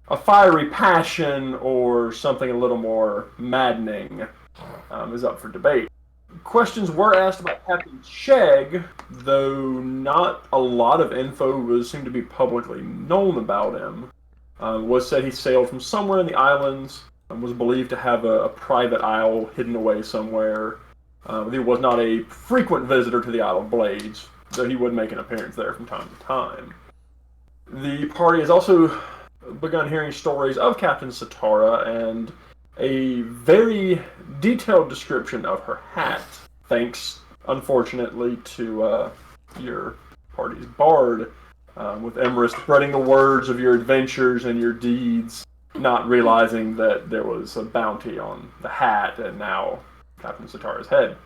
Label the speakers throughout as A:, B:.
A: a fiery passion or something a little more maddening is up for debate. Questions were asked about Captain Sheg, though not a lot of info seemed to be publicly known about him. Was said he sailed from somewhere in the islands and was believed to have a private isle hidden away somewhere. He was not a frequent visitor to the Isle of Blades, though he would make an appearance there from time to time. The party has also begun hearing stories of Captain Satara and a very detailed description of her hat, thanks, unfortunately, to your party's bard, with Emerus spreading the words of your adventures and your deeds, not realizing that there was a bounty on the hat and now Captain Satara's head.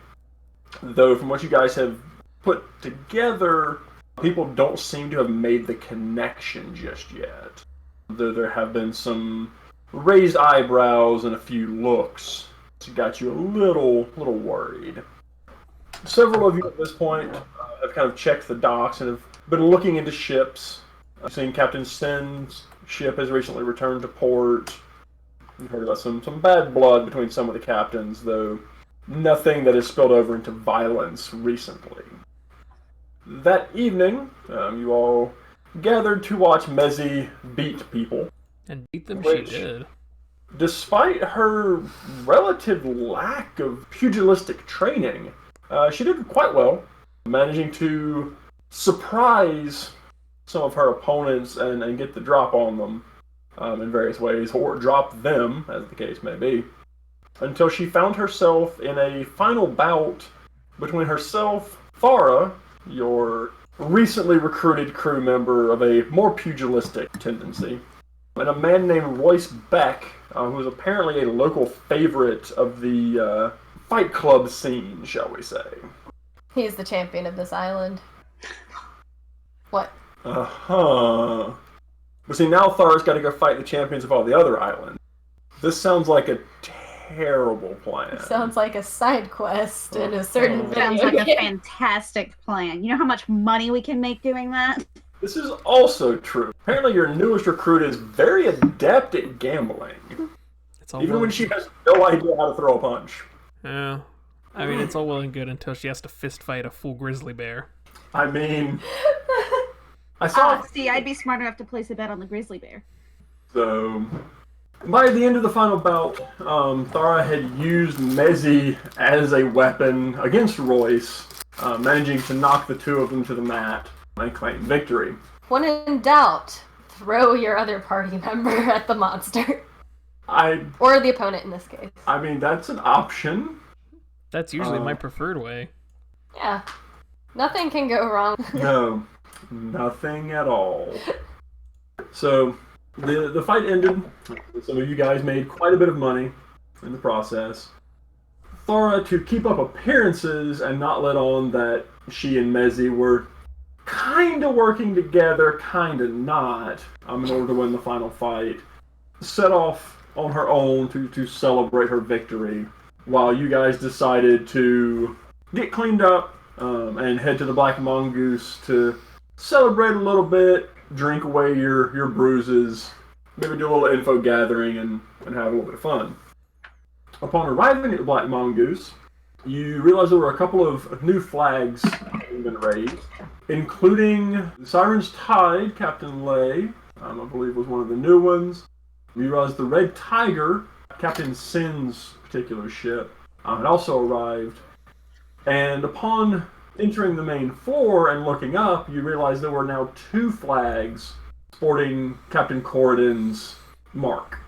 A: Though, from what you guys have put together, people don't seem to have made the connection just yet. Though there have been some raised eyebrows and a few looks that got you a little worried. Several of you at this point have kind of checked the docks and have been looking into ships. I've seen Captain Sin's ship has recently returned to port. You've heard about some bad blood between some of the captains, though nothing that has spilled over into violence recently. That evening, you all gathered to watch Mezzy beat people.
B: And beat them she did.
A: Despite her relative lack of pugilistic training, she did quite well, managing to surprise some of her opponents and get the drop on them in various ways, or drop them, as the case may be, until she found herself in a final bout between herself, Thara, your recently recruited crew member of a more pugilistic tendency, and a man named Royce Beck, who is apparently a local favorite of the fight club scene, shall we say.
C: He's the champion of this island. What?
A: Uh-huh. But see, now Thara's got to go fight the champions of all the other islands. This sounds like a terrible plan.
C: It sounds like a side quest in a certain video
D: Sounds like a
C: game.
D: fantastic plan. You know how much money we can make doing that?
A: This is also true. Apparently your newest recruit is very adept at gambling. Even when she has no idea how to throw a punch.
B: Yeah. I mean, it's all well and good until she has to fist fight a full grizzly bear.
A: I mean, I saw...
D: See, I'd be smart enough to place a bet on the grizzly bear.
A: So, by the end of the final bout, Thara had used Mezzy as a weapon against Royce, managing to knock the two of them to the mat and claim victory.
C: When in doubt, throw your other party member at the monster. Or the opponent in this case.
A: I mean, that's an option.
B: That's usually my preferred way.
C: Yeah. Nothing can go wrong.
A: No. Nothing at all. So, the fight ended. Some of you guys made quite a bit of money in the process. Thara, to keep up appearances and not let on that she and Mezzy were kinda working together, kinda not, in order to win the final fight, set off on her own to celebrate her victory, while you guys decided to get cleaned up and head to the Black Mongoose to celebrate a little bit, drink away your bruises, maybe do a little info gathering and have a little bit of fun. Upon arriving at the Black Mongoose, you realize there were a couple of new flags having been raised, including the Siren's Tide, Captain Lay, I believe was one of the new ones. You realize the Red Tiger, Captain Sin's particular ship, had also arrived. And upon entering the main floor and looking up, you realize there were now two flags sporting Captain Corridon's mark.